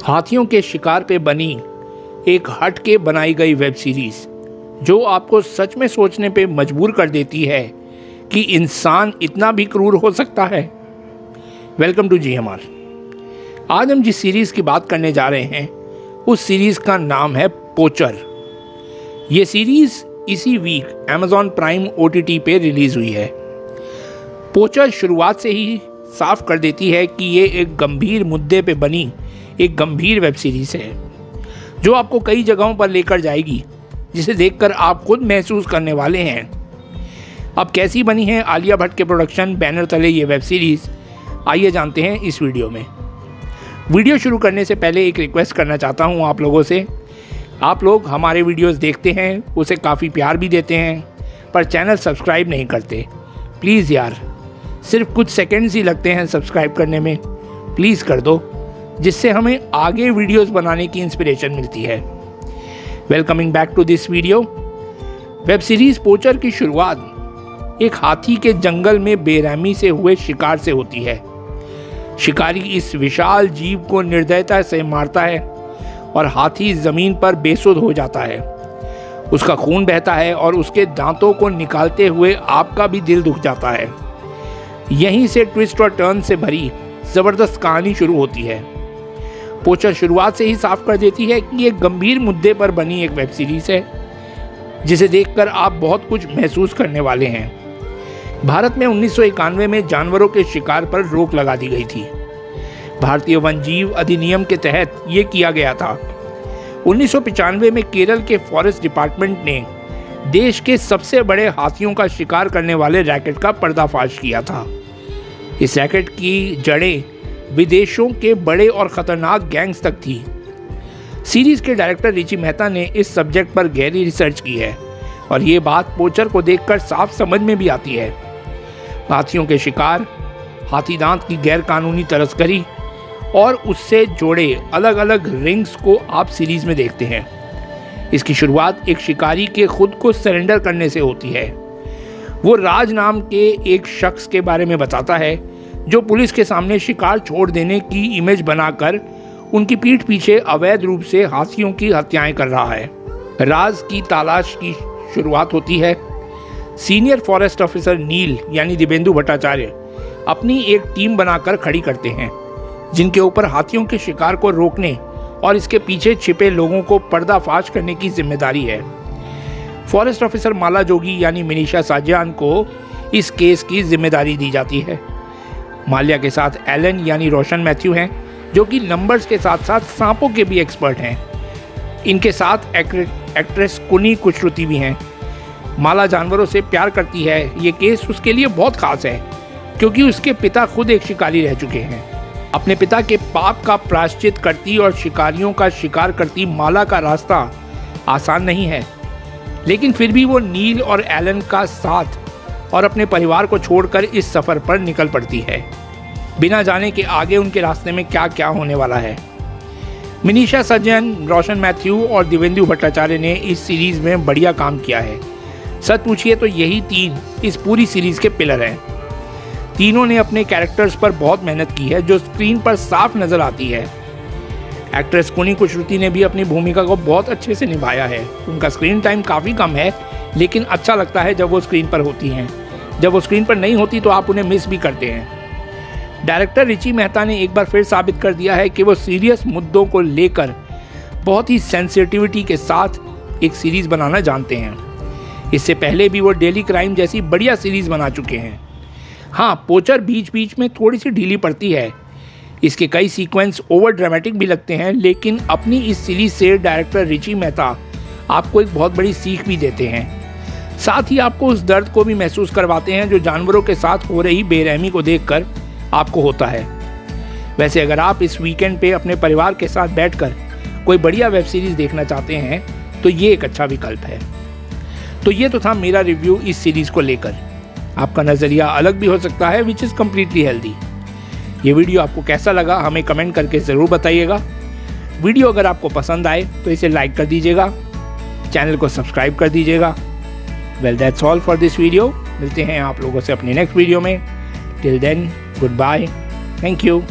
हाथियों के शिकार पे बनी एक हट के बनाई गई वेब सीरीज जो आपको सच में सोचने पे मजबूर कर देती है कि इंसान इतना भी क्रूर हो सकता है। Welcome to GMR। आज हम जिस सीरीज़ की बात करने जा रहे हैं उस सीरीज़ का नाम है पोचर। ये सीरीज़ इसी वीक Amazon प्राइम OTT पे रिलीज़ हुई है। पोचर शुरुआत से ही साफ कर देती है कि ये एक गंभीर मुद्दे पे बनी एक गंभीर वेब सीरीज़ है जो आपको कई जगहों पर लेकर जाएगी, जिसे देखकर आप खुद महसूस करने वाले हैं। अब कैसी बनी है आलिया भट्ट के प्रोडक्शन बैनर तले ये वेब सीरीज़, आइए जानते हैं इस वीडियो में। वीडियो शुरू करने से पहले एक रिक्वेस्ट करना चाहता हूँ आप लोगों से। आप लोग हमारे वीडियोस देखते हैं, उसे काफ़ी प्यार भी देते हैं, पर चैनल सब्सक्राइब नहीं करते। प्लीज़ यार, सिर्फ कुछ सेकंड्स ही लगते हैं सब्सक्राइब करने में, प्लीज़ कर दो, जिससे हमें आगे वीडियोस बनाने की इंस्पिरेशन मिलती है। Welcoming back to this video. Web series Poacher की शुरुआत एक हाथी के जंगल में बेरहमी से हुए शिकार से होती है। शिकारी इस विशाल जीव को निर्दयता से मारता है और हाथी ज़मीन पर बेसुध हो जाता है। उसका खून बहता है और उसके दांतों को निकालते हुए आपका भी दिल दुख जाता है। यहीं से ट्विस्ट और टर्न से भरी ज़बरदस्त कहानी शुरू होती है। पोचर शुरुआत से ही साफ कर देती है कि ये गंभीर मुद्दे पर बनी एक वेब सीरीज़ है जिसे देखकर आप बहुत कुछ महसूस करने वाले हैं। भारत में 1991 में जानवरों के शिकार पर रोक लगा दी गई थी। भारतीय वन्यजीव अधिनियम के तहत ये किया गया था। 1995 में केरल के फॉरेस्ट डिपार्टमेंट ने देश के सबसे बड़े हाथियों का शिकार करने वाले रैकेट का पर्दाफाश किया था। इस रैकेट की जड़ें विदेशों के बड़े और ख़तरनाक गैंग्स तक थी। सीरीज़ के डायरेक्टर रिची मेहता ने इस सब्जेक्ट पर गहरी रिसर्च की है और ये बात पोचर को देखकर साफ समझ में भी आती है। हाथियों के शिकार, हाथी दांत की गैरकानूनी तस्करी और उससे जुड़े अलग अलग रिंग्स को आप सीरीज़ में देखते हैं। इसकी शुरुआत एक शिकारी के खुद को सरेंडर करने से होती है। वो राज नाम के एक शख्स के बारे में बताता है जो पुलिस के सामने शिकार छोड़ देने की इमेज बनाकर उनकी पीठ पीछे अवैध रूप से हाथियों की हत्याएं कर रहा है। राज की तलाश की शुरुआत होती है। सीनियर फॉरेस्ट ऑफिसर नील यानी दिवेंदु भट्टाचार्य अपनी एक टीम बनाकर खड़ी करते हैं जिनके ऊपर हाथियों के शिकार को रोकने और इसके पीछे छिपे लोगों को पर्दाफाश करने की जिम्मेदारी है। फॉरेस्ट ऑफिसर माला जोगी यानी मिनीषा साजियान को इस केस की जिम्मेदारी दी जाती है। माल्या के साथ एलन यानी रोशन मैथ्यू हैं जो कि नंबर्स के साथ साथ सांपों के भी एक्सपर्ट हैं। इनके साथ एक्ट्रेस कुनी कुशरुति भी हैं। माला जानवरों से प्यार करती है। ये केस उसके लिए बहुत खास है क्योंकि उसके पिता खुद एक शिकारी रह चुके हैं। अपने पिता के पाप का प्रायश्चित करती और शिकारियों का शिकार करती माला का रास्ता आसान नहीं है, लेकिन फिर भी वो नील और एलन का साथ और अपने परिवार को छोड़कर इस सफ़र पर निकल पड़ती है, बिना जाने के आगे उनके रास्ते में क्या क्या होने वाला है। मिनीषा साजियान, रोशन मैथ्यू और दिवेंदु भट्टाचार्य ने इस सीरीज़ में बढ़िया काम किया है। सच पूछिए तो यही तीन इस पूरी सीरीज़ के पिलर हैं। तीनों ने अपने कैरेक्टर्स पर बहुत मेहनत की है जो स्क्रीन पर साफ नज़र आती है। एक्ट्रेस कुनी कुशरुति ने भी अपनी भूमिका को बहुत अच्छे से निभाया है। उनका स्क्रीन टाइम काफ़ी कम है, लेकिन अच्छा लगता है जब वो स्क्रीन पर होती हैं। जब वो स्क्रीन पर नहीं होती तो आप उन्हें मिस भी करते हैं। डायरेक्टर रिची मेहता ने एक बार फिर साबित कर दिया है कि वो सीरियस मुद्दों को लेकर बहुत ही सेंसिटिविटी के साथ एक सीरीज़ बनाना जानते हैं। इससे पहले भी वो डेली क्राइम जैसी बढ़िया सीरीज़ बना चुके हैं। हाँ, पोचर बीच बीच में थोड़ी सी ढीली पड़ती है। इसके कई सीक्वेंस ओवर ड्रामेटिक भी लगते हैं, लेकिन अपनी इस सीरीज़ से डायरेक्टर रिची मेहता आपको एक बहुत बड़ी सीख भी देते हैं। साथ ही आपको उस दर्द को भी महसूस करवाते हैं जो जानवरों के साथ हो रही बेरहमी को देखकर आपको होता है। वैसे अगर आप इस वीकेंड पे अपने परिवार के साथ बैठकर कोई बढ़िया वेब सीरीज़ देखना चाहते हैं तो ये एक अच्छा विकल्प है। तो ये तो था मेरा रिव्यू इस सीरीज़ को लेकर। आपका नज़रिया अलग भी हो सकता है, विच इज़ कम्प्लीटली हेल्दी। ये वीडियो आपको कैसा लगा हमें कमेंट करके ज़रूर बताइएगा। वीडियो अगर आपको पसंद आए तो इसे लाइक कर दीजिएगा, चैनल को सब्सक्राइब कर दीजिएगा। Well that's all for this video. मिलते हैं आप लोगों से अपनी नेक्स्ट वीडियो में। Till then, goodbye, thank you.